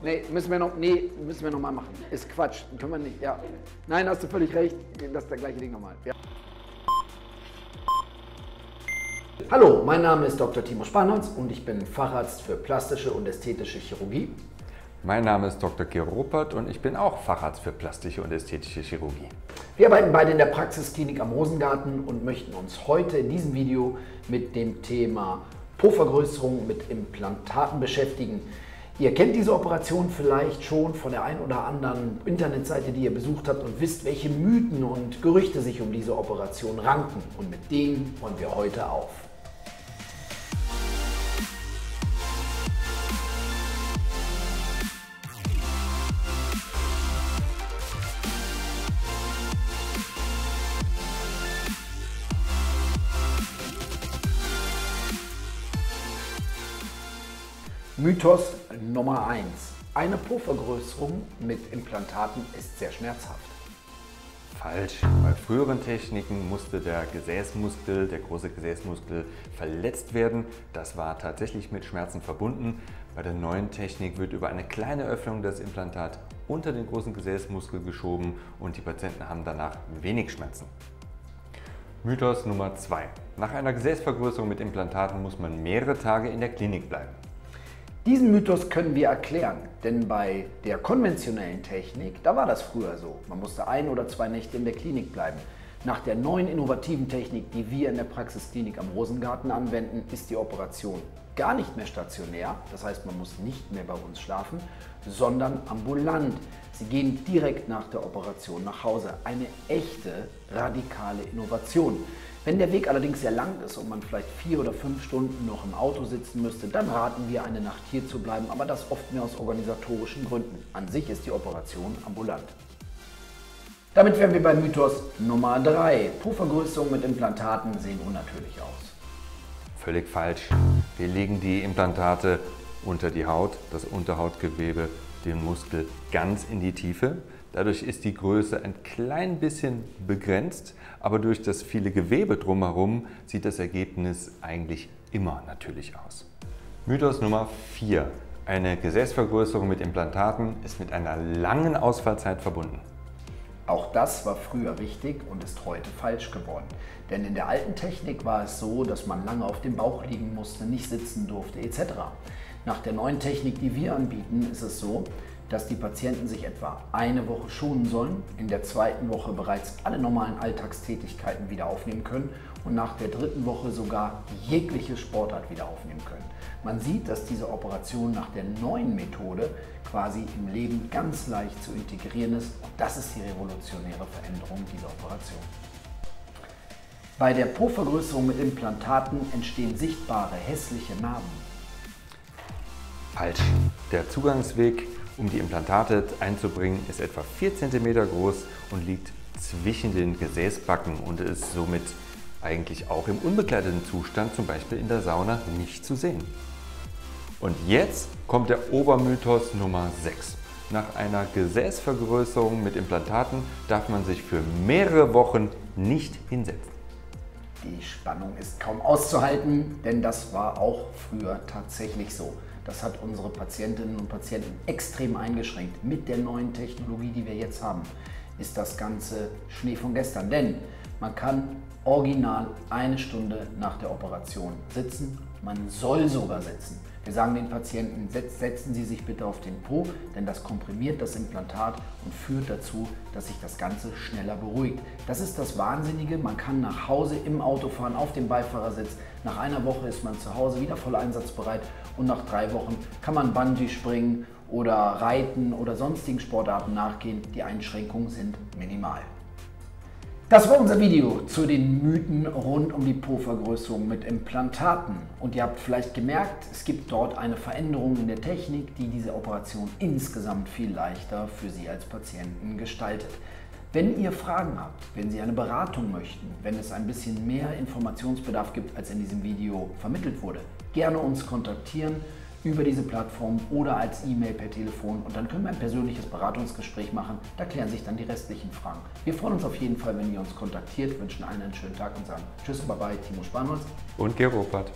Nee, müssen wir noch mal machen. Ist Quatsch. Können wir nicht. Ja. Nein, hast du völlig recht. Das ist das gleiche Ding nochmal. Ja. Hallo, mein Name ist Dr. Timo Spanholz und ich bin Facharzt für plastische und ästhetische Chirurgie. Mein Name ist Dr. Geropert und ich bin auch Facharzt für plastische und ästhetische Chirurgie. Wir arbeiten beide in der Praxisklinik am Rosengarten und möchten uns heute in diesem Video mit dem Thema Po-Vergrößerung mit Implantaten beschäftigen. Ihr kennt diese Operation vielleicht schon von der einen oder anderen Internetseite, die ihr besucht habt und wisst, welche Mythen und Gerüchte sich um diese Operation ranken. Und mit denen räumen wir heute auf. Mythos Nummer 1. Eine Po-Vergrößerung mit Implantaten ist sehr schmerzhaft. Falsch. Bei früheren Techniken musste der Gesäßmuskel, der große Gesäßmuskel, verletzt werden. Das war tatsächlich mit Schmerzen verbunden. Bei der neuen Technik wird über eine kleine Öffnung das Implantat unter den großen Gesäßmuskel geschoben und die Patienten haben danach wenig Schmerzen. Mythos Nummer 2. Nach einer Gesäßvergrößerung mit Implantaten muss man mehrere Tage in der Klinik bleiben. Diesen Mythos können wir erklären, denn bei der konventionellen Technik, da war das früher so. Man musste 1 oder 2 Nächte in der Klinik bleiben. Nach der neuen innovativen Technik, die wir in der Praxisklinik am Rosengarten anwenden, ist die Operation gar nicht mehr stationär. Das heißt, man muss nicht mehr bei uns schlafen, sondern ambulant. Sie gehen direkt nach der Operation nach Hause. Eine echte, radikale Innovation. Wenn der Weg allerdings sehr lang ist und man vielleicht 4 oder 5 Stunden noch im Auto sitzen müsste, dann raten wir, eine Nacht hier zu bleiben, aber das oft mehr aus organisatorischen Gründen. An sich ist die Operation ambulant. Damit wären wir bei Mythos Nummer 3. Po-Vergrößerungen mit Implantaten sehen unnatürlich aus. Völlig falsch. Wir legen die Implantate unter die Haut, das Unterhautgewebe, den Muskel ganz in die Tiefe. Dadurch ist die Größe ein klein bisschen begrenzt, aber durch das viele Gewebe drumherum sieht das Ergebnis eigentlich immer natürlich aus. Mythos Nummer 4. Eine Gesäßvergrößerung mit Implantaten ist mit einer langen Ausfallzeit verbunden. Auch das war früher richtig und ist heute falsch geworden. Denn in der alten Technik war es so, dass man lange auf dem Bauch liegen musste, nicht sitzen durfte etc. Nach der neuen Technik, die wir anbieten, ist es so, dass die Patienten sich etwa eine Woche schonen sollen, in der zweiten Woche bereits alle normalen Alltagstätigkeiten wieder aufnehmen können und nach der dritten Woche sogar jegliche Sportart wieder aufnehmen können. Man sieht, dass diese Operation nach der neuen Methode quasi im Leben ganz leicht zu integrieren ist und das ist die revolutionäre Veränderung dieser Operation. Bei der Po-Vergrößerung mit Implantaten entstehen sichtbare hässliche Narben. Falsch. Der Zugangsweg, um die Implantate einzubringen, ist etwa 4 cm groß und liegt zwischen den Gesäßbacken und ist somit eigentlich auch im unbekleideten Zustand, zum Beispiel in der Sauna, nicht zu sehen. Und jetzt kommt der Obermythos Nummer 6. Nach einer Gesäßvergrößerung mit Implantaten darf man sich für mehrere Wochen nicht hinsetzen. Die Spannung ist kaum auszuhalten, denn das war auch früher tatsächlich so. Das hat unsere Patientinnen und Patienten extrem eingeschränkt. Mit der neuen Technologie, die wir jetzt haben, ist das Ganze Schnee von gestern. Denn man kann original 1 Stunde nach der Operation sitzen. Man soll sogar sitzen. Wir sagen den Patienten, setzen Sie sich bitte auf den Po, denn das komprimiert das Implantat und führt dazu, dass sich das Ganze schneller beruhigt. Das ist das Wahnsinnige, man kann nach Hause im Auto fahren, auf dem Beifahrersitz. Nach einer Woche ist man zu Hause wieder voll einsatzbereit und nach 3 Wochen kann man Bungee springen oder reiten oder sonstigen Sportarten nachgehen. Die Einschränkungen sind minimal. Das war unser Video zu den Mythen rund um die Po-Vergrößerung mit Implantaten. Und ihr habt vielleicht gemerkt, es gibt dort eine Veränderung in der Technik, die diese Operation insgesamt viel leichter für Sie als Patienten gestaltet. Wenn ihr Fragen habt, wenn Sie eine Beratung möchten, wenn es ein bisschen mehr Informationsbedarf gibt, als in diesem Video vermittelt wurde, gerne uns kontaktieren über diese Plattform oder als E-Mail per Telefon und dann können wir ein persönliches Beratungsgespräch machen. Da klären sich dann die restlichen Fragen. Wir freuen uns auf jeden Fall, wenn ihr uns kontaktiert, wünschen allen einen schönen Tag und sagen Tschüss und Bye-bye, Timo Spanholz und Geropert.